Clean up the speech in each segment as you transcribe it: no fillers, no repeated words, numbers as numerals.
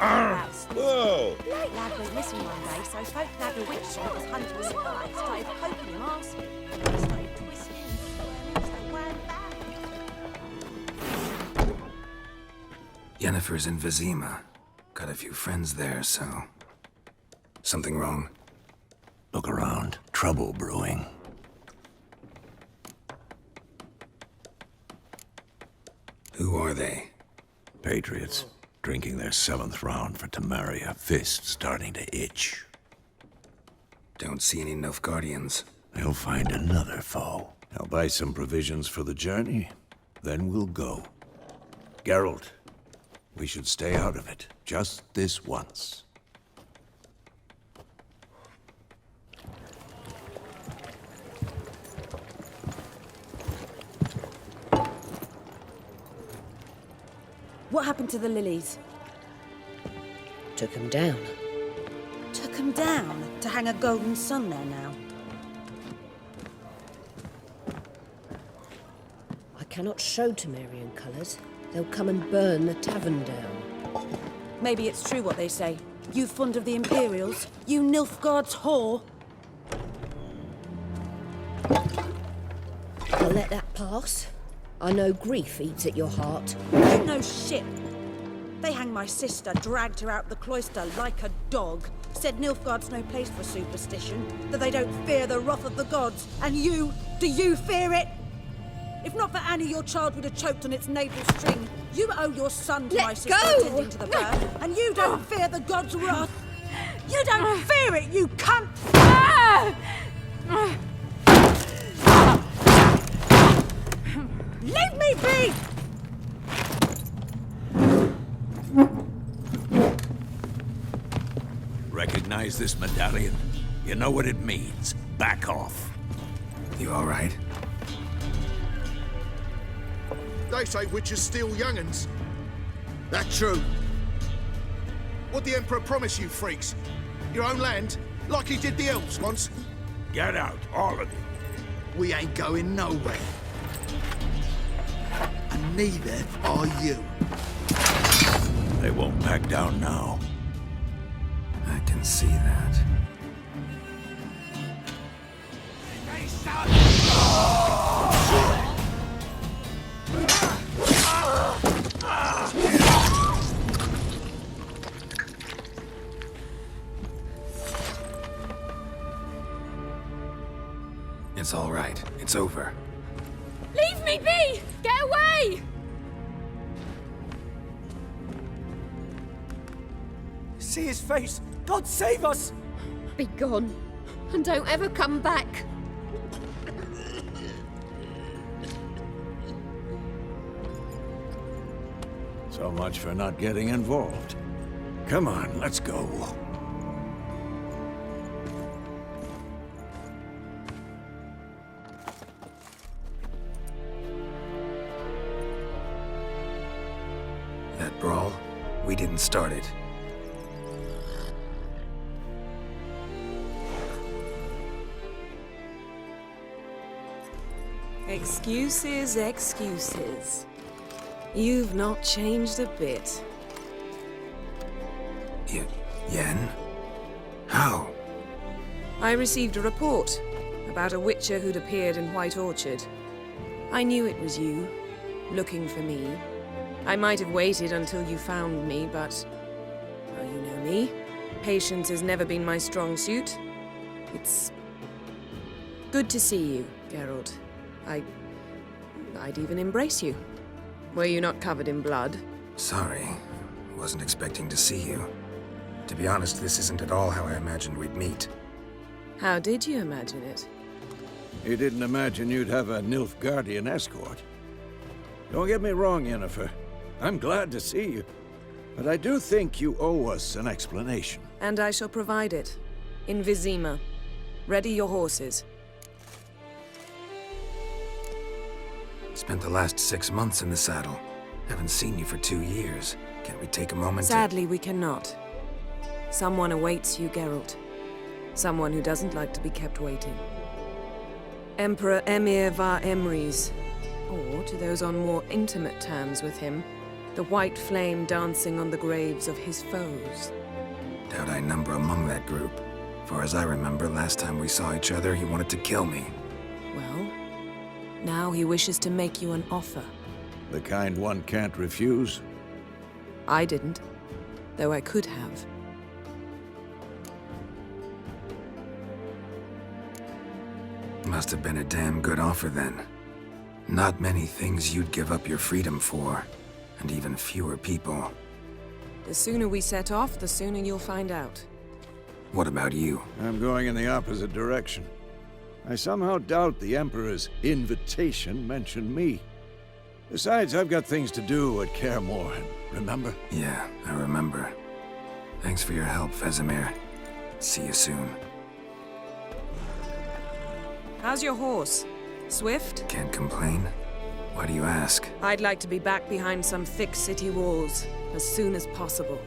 Whoa! The late lad went missing one day, so folk nabbed a witch that was hunting a spy, started poking him arsely. He started twisting and swirling, so wound back. Yennefer's in Vizima. Got a few friends there, so... Something wrong? Look around. Trouble brewing. Who are they? Patriots. Drinking their 7th round for Temeria. Fist starting to itch. Don't see any Nilfgaardians. They'll find another foe. I'll buy some provisions for the journey. Then we'll go. Geralt, we should stay out of it. Just this once. What happened to the lilies? Took him down. Took them down to hang a golden sun there now. I cannot show Temerian colours. They'll come and burn the tavern down. Maybe it's true what they say. You fond of the Imperials? You Nilfgaard's whore? I'll let that pass. I know grief eats at your heart. You know shit. They hanged my sister, dragged her out the cloister like a dog. Said Nilfgaard's no place for superstition, that they don't fear the wrath of the gods. And you, do you fear it? If not for Annie, your child would have choked on its navel string. You owe your son to my sister attending to the birth, and you don't fear the gods' wrath. You don't fear it, you cunt! Leave me be! Recognize this medallion? You know what it means. Back off. You all right? They say witches steal young'uns. That true? What'd the Emperor promise you, freaks? Your own land? Like he did the elves once? Get out, all of you. We ain't going nowhere. And neither are you. They won't back down now. I can see that. It's all right. It's over. Leave me be! Get away! See his face! God save us! Be gone, and don't ever come back. So much for not getting involved. Come on, let's go. That brawl, we didn't start it. Excuses, excuses. You've not changed a bit. Yen? How? I received a report about a witcher who'd appeared in White Orchard. I knew it was you, looking for me. I might have waited until you found me, but... well, you know me. Patience has never been my strong suit. It's... good to see you, Geralt. I'd even embrace you. Were you not covered in blood? Sorry. Wasn't expecting to see you. To be honest, this isn't at all how I imagined we'd meet. How did you imagine it? You didn't imagine you'd have a Nilfgaardian escort. Don't get me wrong, Yennefer. I'm glad to see you. But I do think you owe us an explanation. And I shall provide it. In Vizima. Ready your horses. Spent the last 6 months in the saddle. Haven't seen you for 2 years. Can't we take a moment Sadly, we cannot. Someone awaits you, Geralt. Someone who doesn't like to be kept waiting. Emperor Emir var Emrys, or to those on more intimate terms with him, The white flame dancing on the graves of his foes. Doubt I number among that group. Far as I remember, last time we saw each other, he wanted to kill me. Well, now he wishes to make you an offer. The kind one can't refuse. I didn't, though I could have. Must have been a damn good offer then. Not many things you'd give up your freedom for, and even fewer people. The sooner we set off, the sooner you'll find out. What about you? I'm going in the opposite direction. I somehow doubt the Emperor's invitation mentioned me. Besides, I've got things to do at Kaer Morhen, remember? Yeah, I remember. Thanks for your help, Vesemir. See you soon. How's your horse? Swift? Can't complain. Why do you ask? I'd like to be back behind some thick city walls as soon as possible.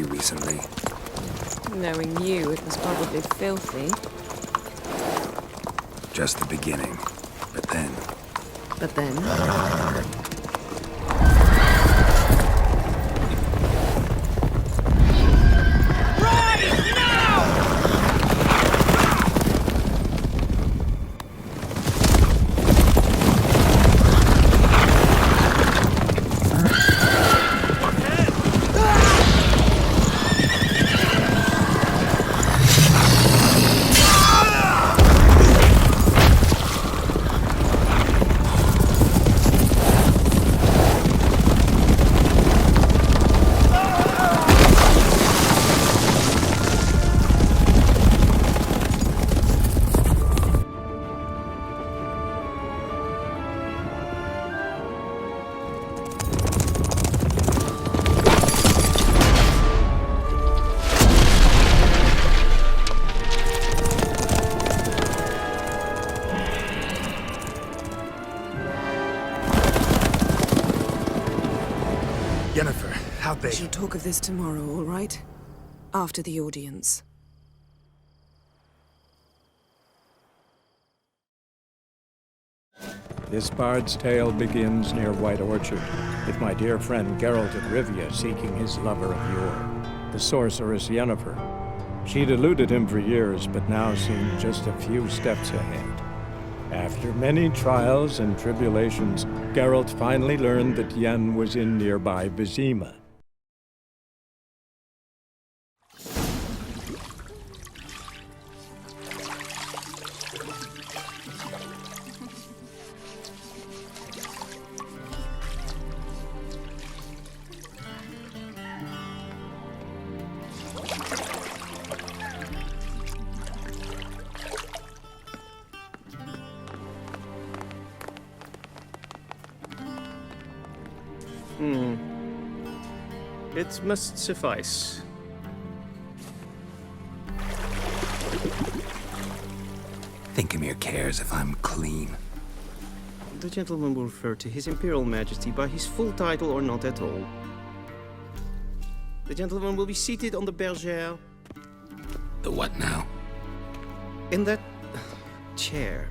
Recently. Knowing you, it was probably filthy. Just the beginning. But then... But then? Yennefer, how'd they... We shall talk of this tomorrow, all right? After the audience. This bard's tale begins near White Orchard, with my dear friend Geralt of Rivia seeking his lover of yore, the sorceress Yennefer. She'd eluded him for years, but now seemed just a few steps ahead. After many trials and tribulations, Geralt finally learned that Yen was in nearby Vizima. It must suffice. Thinkamir cares if I'm clean. The gentleman will refer to His Imperial Majesty by his full title or not at all. The gentleman will be seated on the bergère. The what now? In that chair.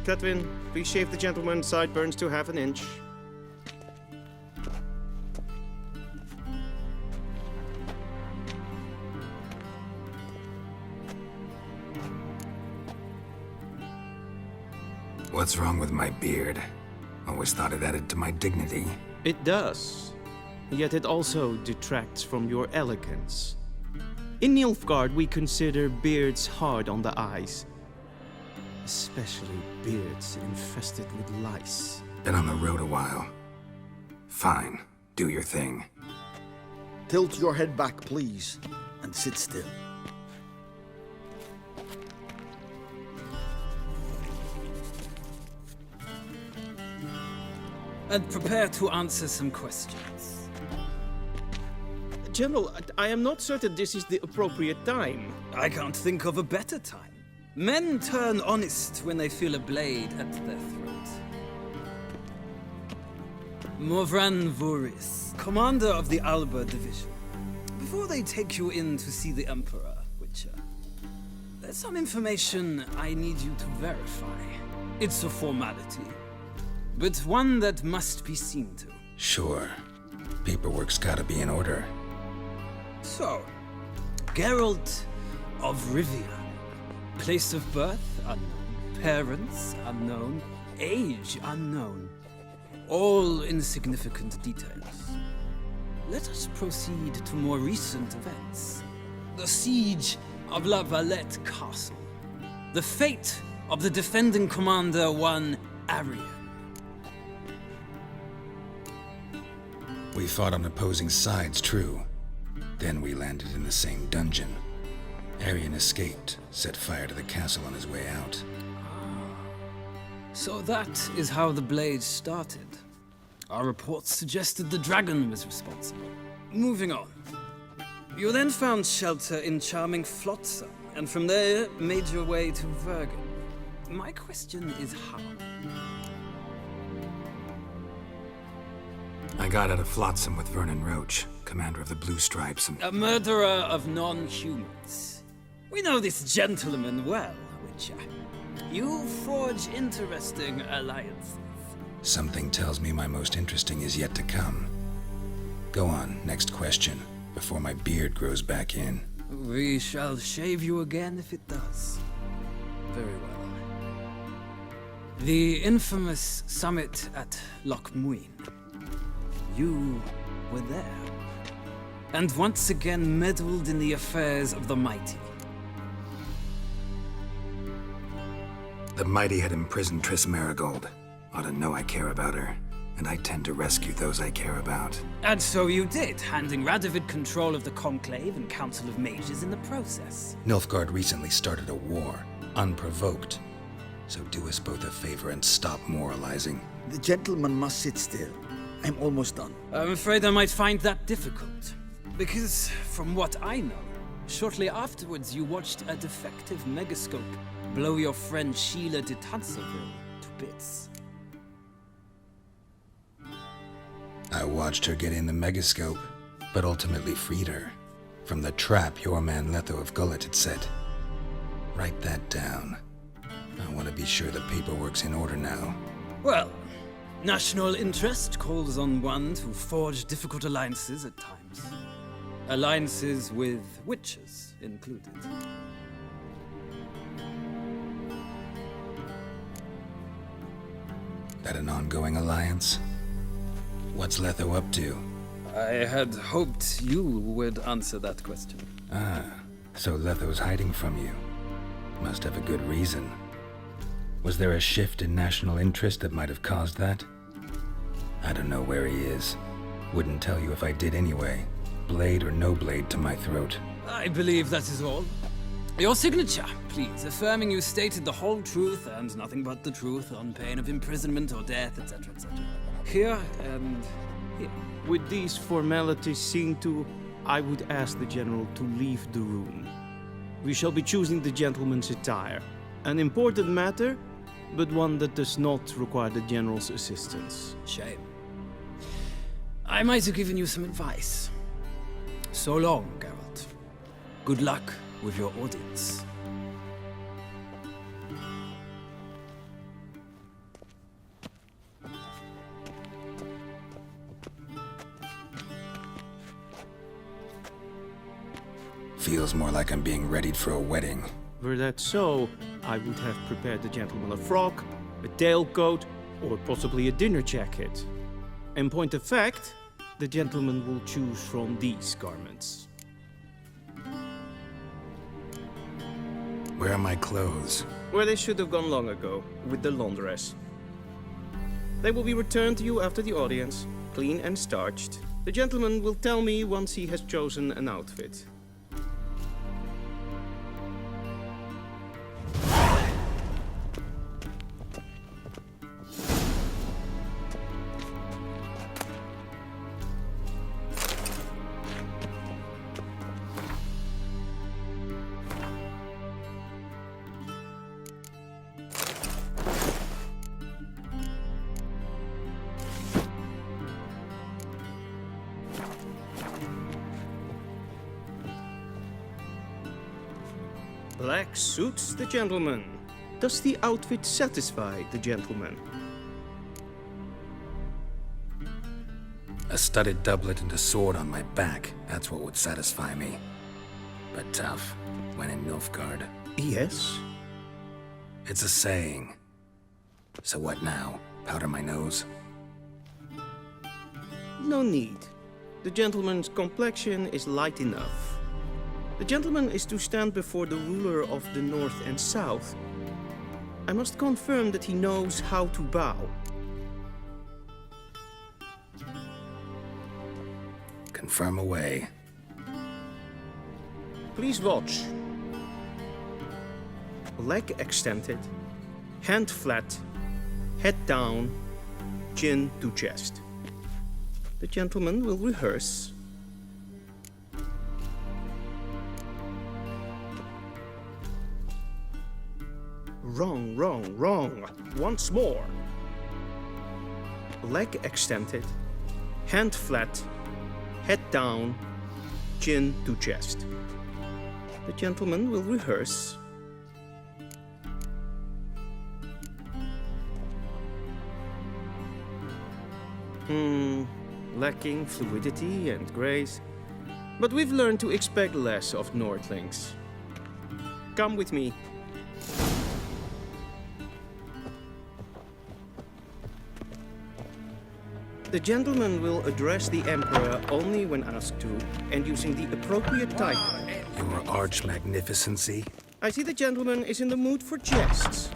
Catwin, please shave the gentleman's sideburns to half an inch. What's wrong with my beard? Always thought it added to my dignity. It does. Yet it also detracts from your elegance. In Nilfgaard, we consider beards hard on the eyes. Especially beards infested with lice. Been on the road a while. Fine, do your thing. Tilt your head back, please, and sit still. And prepare to answer some questions. General, I am not certain this is the appropriate time. I can't think of a better time. Men turn honest when they feel a blade at their throat. Morvran Vuris, commander of the Alba Division. Before they take you in to see the Emperor, Witcher, there's some information I need you to verify. It's a formality, but one that must be seen to. Sure. Paperwork's gotta be in order. So, Geralt of Rivia. Place of birth unknown. Parents unknown. Age unknown. All insignificant details. Let us proceed to more recent events. The siege of La Valette Castle. The fate of the defending commander, one Arian. We fought on opposing sides, true. Then we landed in the same dungeon. Arian escaped, set fire to the castle on his way out. So that is how the blade started. Our reports suggested the dragon was responsible. Moving on. You then found shelter in charming Flotsam, and from there made your way to Vergen. My question is how? I got out of Flotsam with Vernon Roach, commander of the Blue Stripes, and... A murderer of non-humans. We know this gentleman well, Witcher. You forge interesting alliances. Something tells me my most interesting is yet to come. Go on, next question, before my beard grows back in. We shall shave you again if it does. Very well. The infamous summit at Loch Muin. You were there. And once again meddled in the affairs of the mighty. The mighty had imprisoned Triss Marigold. Ought to know I care about her, and I tend to rescue those I care about. And so you did, handing Radovid control of the Conclave and Council of Mages in the process. Nilfgaard recently started a war, unprovoked. So do us both a favor and stop moralizing. The gentleman must sit still. I'm almost done. I'm afraid I might find that difficult. Because, from what I know, shortly afterwards you watched a defective megascope blow your friend Sheila de Tanserville to bits. I watched her get in the megascope, but ultimately freed her from the trap your man Letho of Gullet had set. Write that down. I want to be sure the paperwork's in order now. Well, national interest calls on one to forge difficult alliances at times. Alliances with witches included. That an ongoing alliance? What's Letho up to? I had hoped you would answer that question. Ah, so Letho's hiding from you. Must have a good reason. Was there a shift in national interest that might have caused that? I don't know where he is. Wouldn't tell you if I did anyway. Blade or no blade to my throat. I believe that is all. Your signature, please, affirming you stated the whole truth and nothing but the truth on pain of imprisonment or death, etc., etc. Here and here. With these formalities seen to, I would ask the General to leave the room. We shall be choosing the gentleman's attire. An important matter, but one that does not require the General's assistance. Shame. I might have given you some advice. So long, Geralt. Good luck with your audience. Feels more like I'm being readied for a wedding. Were that so, I would have prepared the gentleman a frock, a tailcoat, or possibly a dinner jacket. In point of fact, the gentleman will choose from these garments. Where are my clothes? Where they should have gone long ago, with the laundress. They will be returned to you after the audience, clean and starched. The gentleman will tell me once he has chosen an outfit. Black suits the gentleman. Does the outfit satisfy the gentleman? A studded doublet and a sword on my back, that's what would satisfy me. But tough, when in Nilfgaard. Yes? It's a saying. So what now? Powder my nose? No need. The gentleman's complexion is light enough. The gentleman is to stand before the ruler of the North and South. I must confirm that he knows how to bow. Confirm away. Please watch. Leg extended, hand flat, head down, chin to chest. The gentleman will rehearse. Wrong, wrong, wrong. Once more. Leg extended, hand flat, head down, chin to chest. The gentleman will rehearse. Lacking fluidity and grace. But we've learned to expect less of Nordlings. Come with me. The gentleman will address the Emperor only when asked to, and using the appropriate title. Your arch-magnificency? I see the gentleman is in the mood for jests.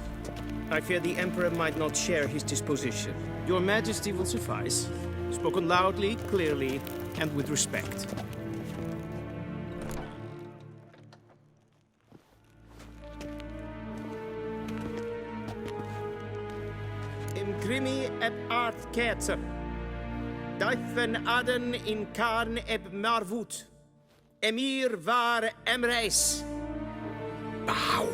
I fear the Emperor might not share his disposition. Your Majesty will suffice. Spoken loudly, clearly, and with respect. Imgrimi eb art ketzer. Duifen aden in karn eb marvoet. Emir var emreis. Bow!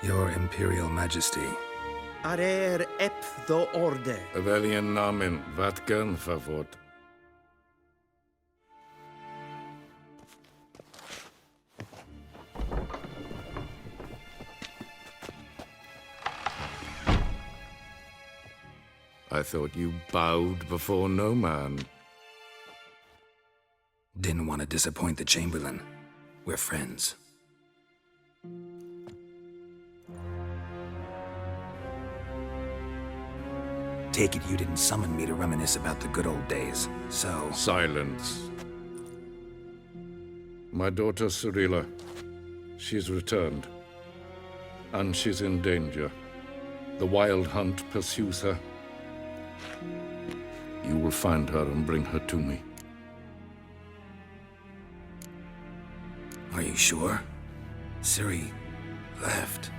Your Imperial Majesty. Arer ep the orde. Weljen namen, wat kan favort? I thought you bowed before no man. Didn't want to disappoint the Chamberlain. We're friends. Take it you didn't summon me to reminisce about the good old days, so... Silence. My daughter Cyrilla, she's returned. And she's in danger. The Wild Hunt pursues her. You will find her and bring her to me. Are you sure? Ciri left.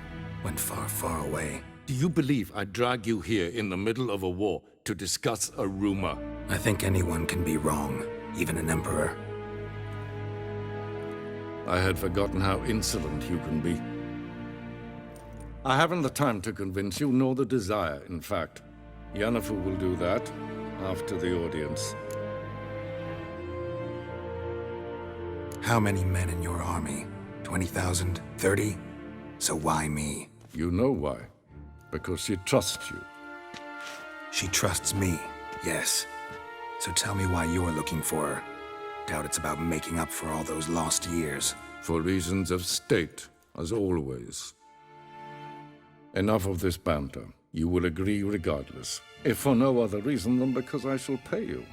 Went far, far away. Do you believe I'd drag you here in the middle of a war to discuss a rumor? I think anyone can be wrong, even an emperor. I had forgotten how insolent you can be. I haven't the time to convince you, nor the desire, in fact. Yennefer will do that after the audience. How many men in your army? 20,000? 30? So why me? You know why. Because she trusts you. She trusts me, yes. So tell me why you're looking for her. Doubt it's about making up for all those lost years. For reasons of state, as always. Enough of this banter. You will agree regardless, if for no other reason than because I shall pay you.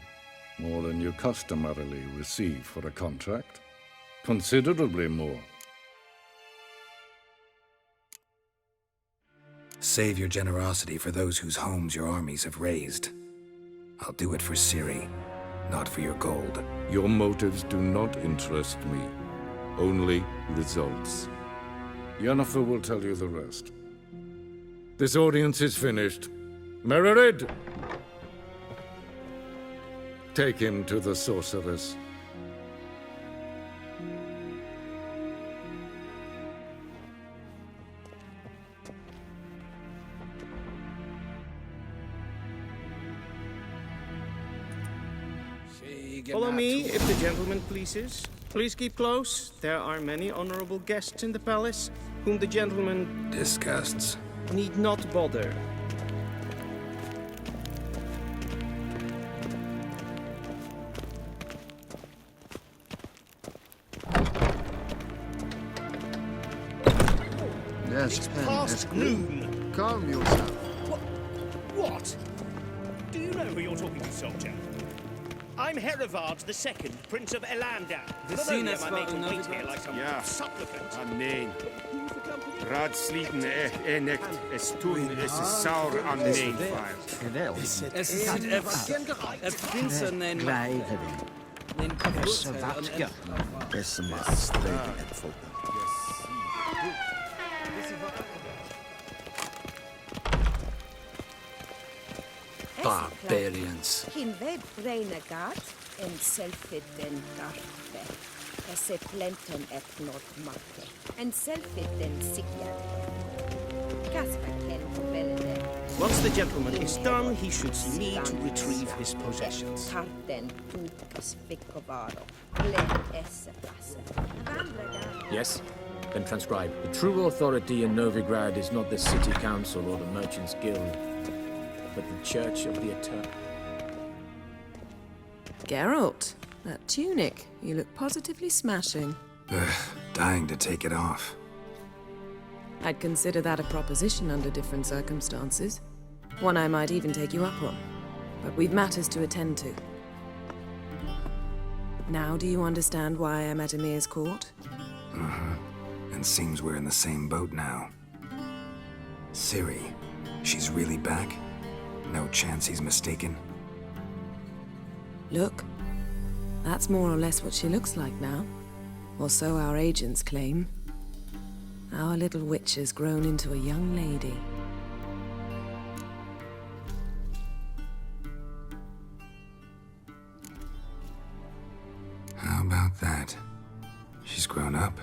More than you customarily receive for a contract. Considerably more. Save your generosity for those whose homes your armies have razed. I'll do it for Ciri, not for your gold. Your motives do not interest me. Only results. Yennefer will tell you the rest. This audience is finished. Mererid! Take him to the sorceress. Follow me, if the gentleman pleases. Please keep close. There are many honorable guests in the palace, whom the gentleman disgusts. Need not bother. It's past noon. Calm yourself. What? Do you know who you're talking to, soldier? I'm Herivard II, Prince of Elandar. Not only am I made to wait here like some supplicant. Amen. Radsliten ernekt, es tun, es ist sauer an den Feier. Es ist Prinsen nein Barbarians. Hinved Renegat en selfiden darfe. Esse plenten et not mate. En selfiden sigja. Gaspaken velene. Once the gentleman is done, he should see me to retrieve his possessions. Tarten tukas vicovaro. Len esse plasse. Yes? Then transcribe. The true authority in Novigrad is not the city council or the merchants' guild, but the Church of the Eternal. Geralt, that tunic. You look positively smashing. Dying to take it off. I'd consider that a proposition under different circumstances. One I might even take you up on. But we've matters to attend to. Now do you understand why I'm at Emir's court? And seems we're in the same boat now. Ciri, she's really back? No chance he's mistaken? Look, that's more or less what she looks like now. Or so our agents claim. Our little witch has grown into a young lady. How about that? She's grown up?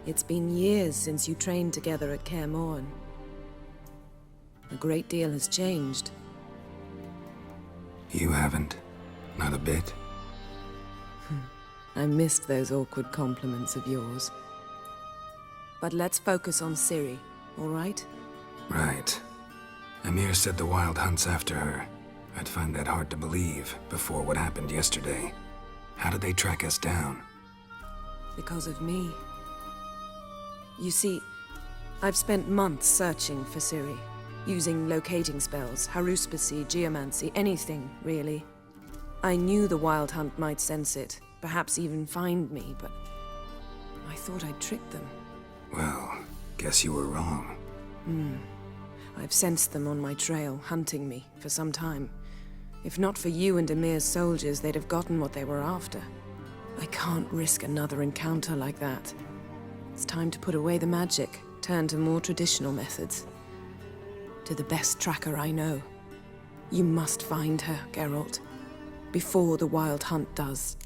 It's been years since you trained together at Kaer Morhen. A great deal has changed. You haven't. Not a bit. I missed those awkward compliments of yours. But let's focus on Ciri, all right? Right. Emir said the Wild Hunt's after her. I'd find that hard to believe before what happened yesterday. How did they track us down? Because of me. You see, I've spent months searching for Ciri, using locating spells, haruspicy, geomancy, anything, really. I knew the Wild Hunt might sense it, perhaps even find me, but I thought I'd tricked them. Well, guess you were wrong. I've sensed them on my trail, hunting me, for some time. If not for you and Emir's soldiers, they'd have gotten what they were after. I can't risk another encounter like that. It's time to put away the magic, turn to more traditional methods. To the best tracker I know. You must find her, Geralt. Before the Wild Hunt does.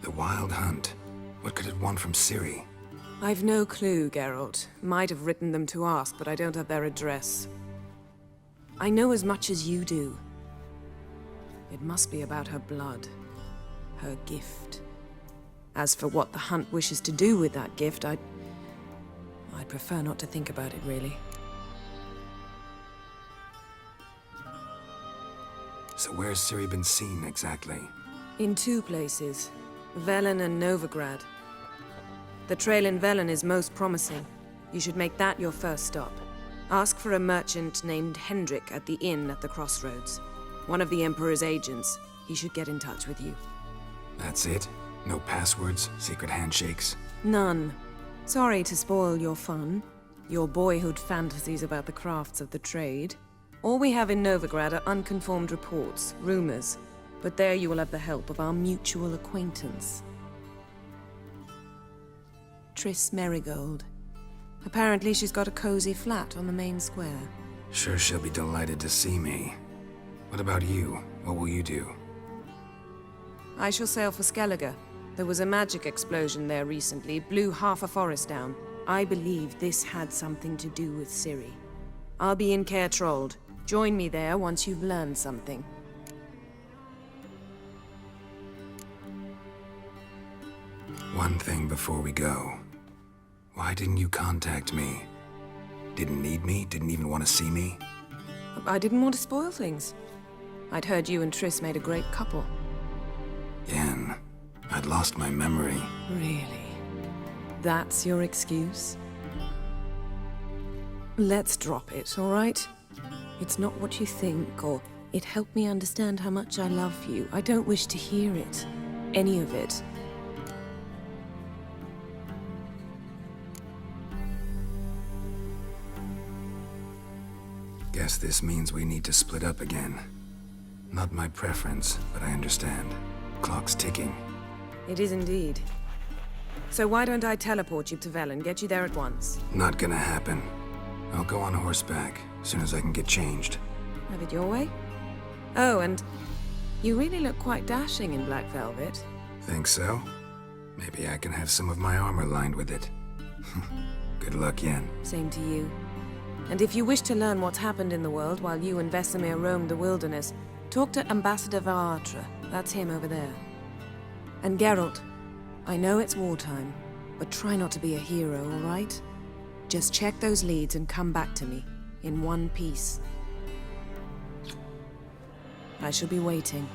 The Wild Hunt? What could it want from Ciri? I've no clue, Geralt. Might have written them to ask, but I don't have their address. I know as much as you do. It must be about her blood. Her gift. As for what the Hunt wishes to do with that gift, I'd prefer not to think about it, really. So where's Ciri been seen, exactly? In two places. Velen and Novigrad. The trail in Velen is most promising. You should make that your first stop. Ask for a merchant named Hendrik at the inn at the crossroads. One of the Emperor's agents. He should get in touch with you. That's it? No passwords, secret handshakes? None. Sorry to spoil your fun, your boyhood fantasies about the crafts of the trade. All we have in Novigrad are unconfirmed reports, rumors. But there you will have the help of our mutual acquaintance. Triss Merigold. Apparently she's got a cozy flat on the main square. Sure she'll be delighted to see me. What about you? What will you do? I shall sail for Skellige. There was a magic explosion there recently, blew half a forest down. I believe this had something to do with Ciri. I'll be in Caer Trold. Join me there once you've learned something. One thing before we go. Why didn't you contact me? Didn't need me? Didn't even want to see me? I didn't want to spoil things. I'd heard you and Triss made a great couple. Yen, I'd lost my memory. Really? That's your excuse? Let's drop it, all right? It's not what you think, or it helped me understand how much I love you. I don't wish to hear it. Any of it. Guess this means we need to split up again. Not my preference, but I understand. Clock's ticking. It is indeed. So why don't I teleport you to Velen, get you there at once? Not gonna happen. I'll go on horseback, as soon as I can get changed. Have it your way? Oh, and you really look quite dashing in black velvet. Think so? Maybe I can have some of my armor lined with it. Good luck, Yen. Same to you. And if you wish to learn what's happened in the world while you and Vesemir roamed the wilderness, talk to Ambassador Varatra. That's him over there. And Geralt, I know it's wartime, but try not to be a hero, all right? Just check those leads and come back to me, in one piece. I shall be waiting.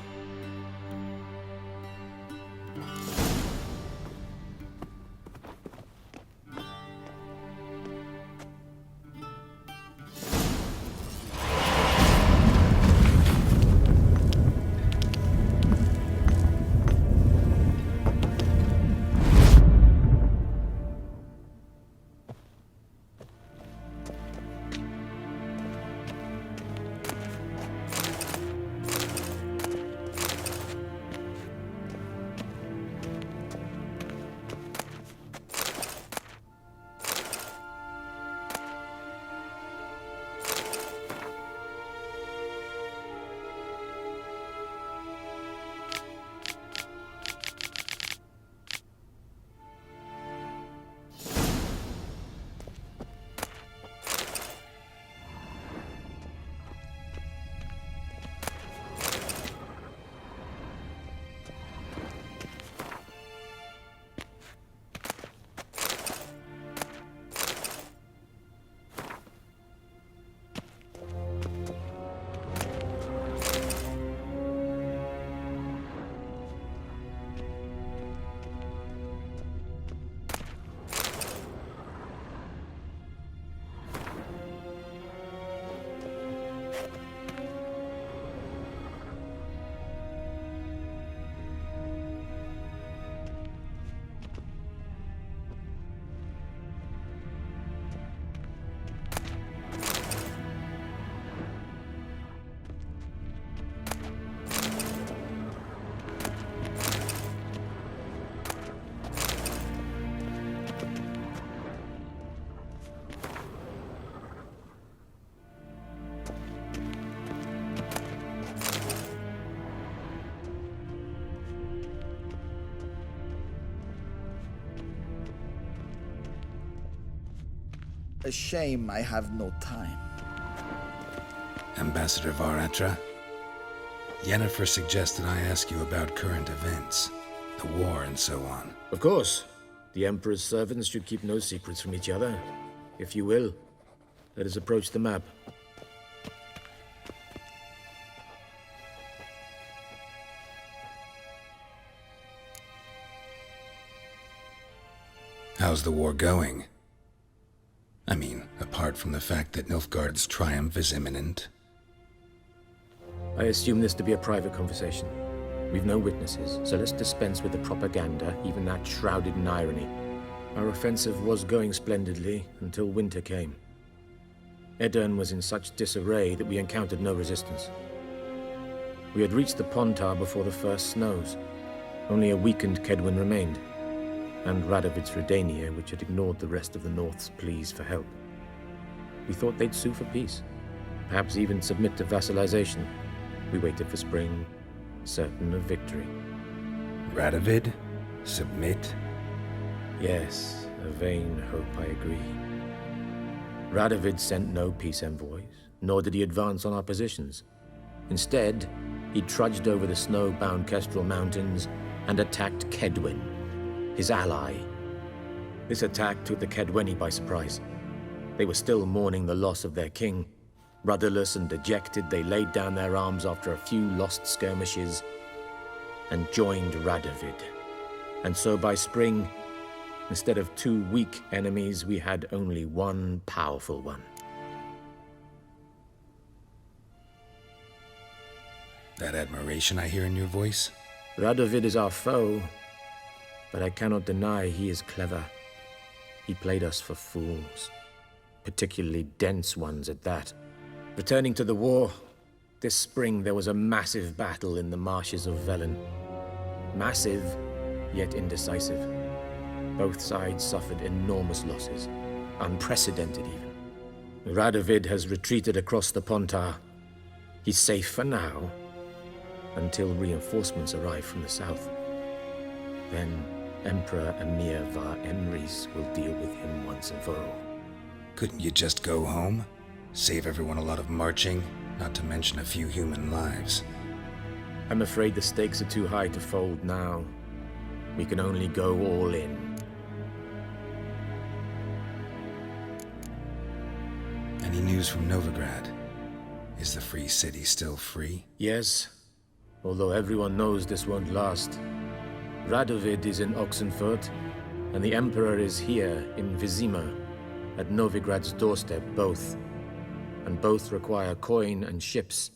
A shame I have no time. Ambassador Varatra? Yennefer suggested I ask you about current events, the war and so on. Of course. The Emperor's servants should keep no secrets from each other. If you will, let us approach the map. How's the war going? I mean, apart apart from the fact that Nilfgaard's triumph is imminent? I assume this to be a private conversation. We've no witnesses, so let's dispense with the propaganda, even that shrouded in irony. Our offensive was going splendidly until winter came. Edirn was in such disarray that we encountered no resistance. We had reached the Pontar before the first snows. Only a weakened Kedwin remained, and Radovid's Redania, which had ignored the rest of the North's pleas for help. We thought they'd sue for peace, perhaps even submit to vassalization. We waited for spring, certain of victory. Radovid? Submit? Yes, a vain hope, I agree. Radovid sent no peace envoys, nor did he advance on our positions. Instead, he trudged over the snow-bound Kestrel Mountains and attacked Kedwen, his ally. This attack took the Kedweni by surprise. They were still mourning the loss of their king. Rudderless and dejected, they laid down their arms after a few lost skirmishes and joined Radovid. And so by spring, instead of 2 weak enemies, we had only one powerful one. That admiration I hear in your voice? Radovid is our foe, but I cannot deny he is clever. He played us for fools, particularly dense ones at that. Returning to the war, this spring there was a massive battle in the marshes of Velen. Massive, yet indecisive. Both sides suffered enormous losses, unprecedented even. Radovid has retreated across the Pontar. He's safe for now, until reinforcements arrive from the south. Then Emperor Emir var Emrys will deal with him once and for all. Couldn't you just go home? Save everyone a lot of marching, not to mention a few human lives. I'm afraid the stakes are too high to fold now. We can only go all in. Any news from Novigrad? Is the free city still free? Yes, although everyone knows this won't last. Radovid is in Oxenfurt, and the Emperor is here in Vizima, at Novigrad's doorstep, both. And both require coin and ships.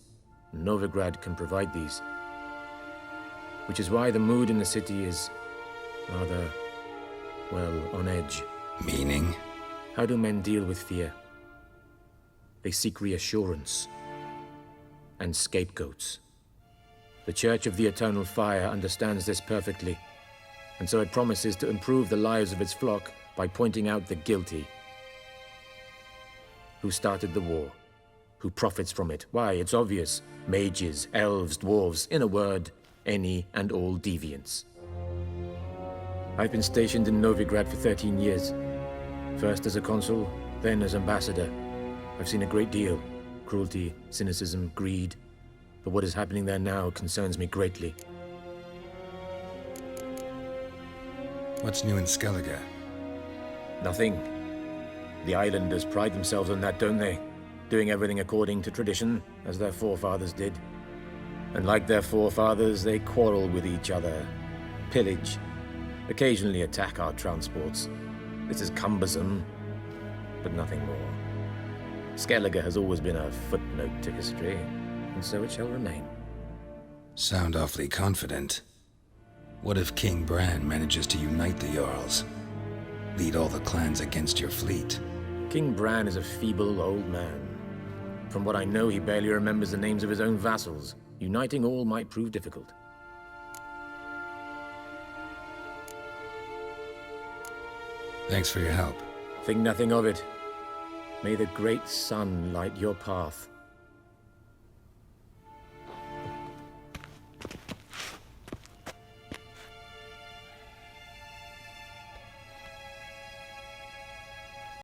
Novigrad can provide these. Which is why the mood in the city is rather, well, on edge. Meaning? How do men deal with fear? They seek reassurance and scapegoats. The Church of the Eternal Fire understands this perfectly, and so it promises to improve the lives of its flock by pointing out the guilty. Who started the war? Who profits from it? Why, it's obvious. Mages, elves, dwarves, in a word, any and all deviants. I've been stationed in Novigrad for 13 years. First as a consul, then as ambassador. I've seen a great deal. Cruelty, cynicism, greed. But what is happening there now concerns me greatly. What's new in Skellige? Nothing. The islanders pride themselves on that, don't they? Doing everything according to tradition, as their forefathers did. And like their forefathers, they quarrel with each other, pillage, occasionally attack our transports. This is cumbersome, but nothing more. Skellige has always been a footnote to history, and so it shall remain. Sound awfully confident. What if King Bran manages to unite the Jarls? Lead all the clans against your fleet? King Bran is a feeble old man. From what I know, he barely remembers the names of his own vassals. Uniting all might prove difficult. Thanks for your help. Think nothing of it. May the great sun light your path.